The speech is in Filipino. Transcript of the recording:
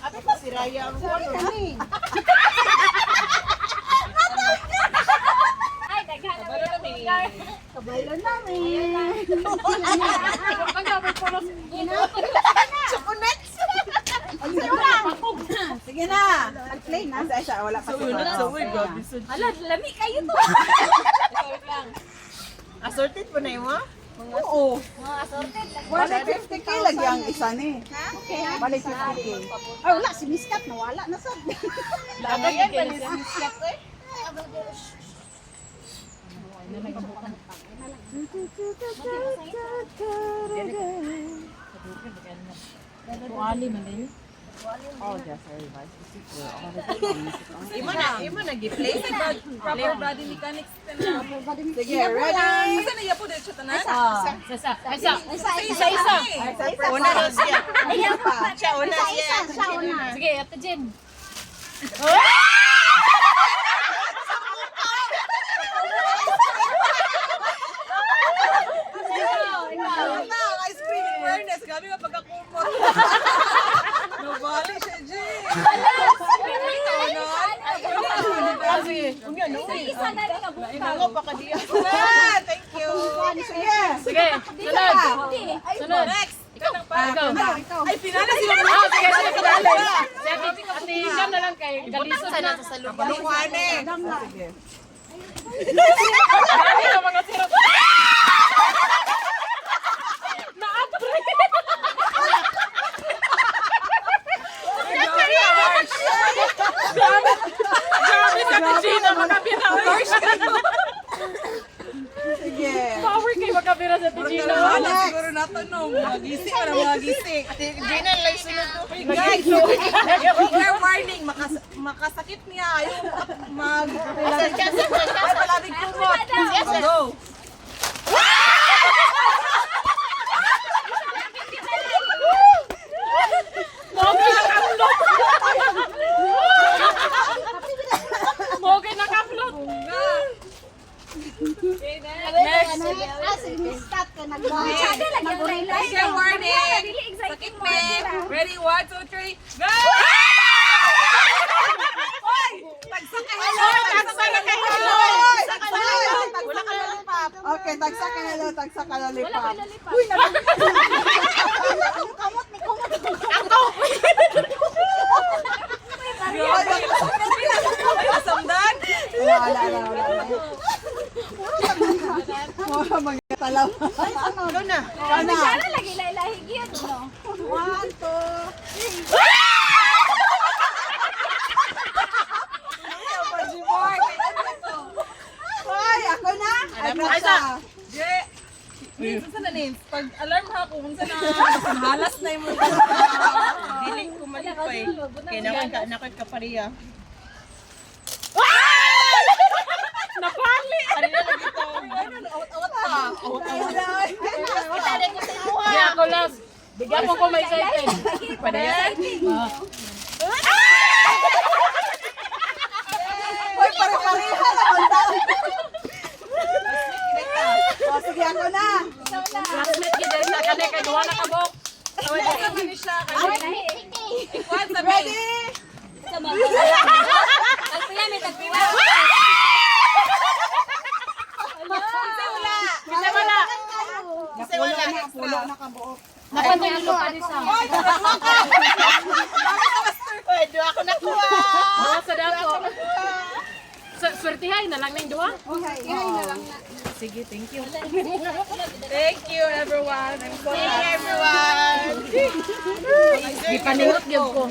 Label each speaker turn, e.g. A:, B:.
A: Ano pa si Raya ang phone?
B: Ay, daghan na
A: Kabalo namin.
C: Kabaylan namin.
A: Chocolate!
C: Sige na. Mag-play na. Sa wala pa si
B: Ala, lami kayo to.
A: Assorted po na yun ha?
C: Oo.
B: Mga assorted.
C: Balik 50k lagi ang isa ni. Okay, balik 50k. Ay, wala. Si Miss Kat nawala na sad.
A: Lagayan ba ni Siniskat eh? Imo na gi-play.
D: Proper body mechanics.
C: Sige, ready?
D: Saan niya po dito tanan?
B: Isa.
A: Una daw siya.
B: Ayaw pa.
A: Siya una siya.
B: Siya una. Sige, Ate Jen.
D: Ice cream awareness. Gabi nga pagkakumot. Nobali siya, Jay.
B: Isa na rin ang buka.
A: Ako pa kadiya. Thank you.
C: Sige.
E: Sige, sunod. Sunod.
D: Next.
E: Ikaw. Ikaw.
D: Ay, pinala sila.
E: Sige, sige, pinali. Si Ate Jam na lang kay Galisod na.
A: Palukuan eh.
C: Sige.
E: Dali ka mga sirot. Grabe sa Ate Gina, makapira.
C: Sige.
E: Power kay makapira sa Ate Gina.
D: Wala siguro natanong. Mga gising ka na mga gising.
A: Ate Gina lang sunod ko.
D: Guys, fair warning. Makasakit niya. Ayaw mag... Ay, palabig kumot. Go.
E: Mogay naka-upload.
C: Si Miss Kat ka nagbawa.
D: Fair warning. Sakit me. Ready? 1, 2, 3. Go! Hoy! Tagsakay!
A: Wala ka lollipop.
C: Okay, tagsa ka na tagsa ka lollipop.
B: Uy,
D: Ay, masamdan?
C: Wala. Mga talaw.
A: Ikaw na.
C: Kana.
B: Sana lagi lahi-lahig yun, no?
C: 1, 2. Hoy, ako na. Ano
E: Isa.
D: Jay! Saan na names? Pag alarm ha kung saan na halas na yung mga
A: Diling ko malipay. Kaya nakot ka pariya.
E: Napali.
A: Ano na lagi to?
D: awat pa.
E: Di ako lang. Bigyan mo ko may excited.
C: Hoy, pare-pareha naman tayo. O, sige, ako na.
E: Classmate kita sa kanay kay duwa na kabok.
D: Asa man ni siya? Ikuan sa
C: Ready?
B: Alpaya, may tagpila.
E: Kasi wala.
C: Pulo na kabuok.
E: Napantay nilo pa ni Sam.
A: Uy, doon ako nakuha.
E: Duwa sa dako. Swertihay na lang na yung duwa.
C: Okay, ihay na lang na.
E: Sige, thank you.
D: Thank you, everyone. I'm so
A: Hey everyone.
E: Di paningot gyud ko.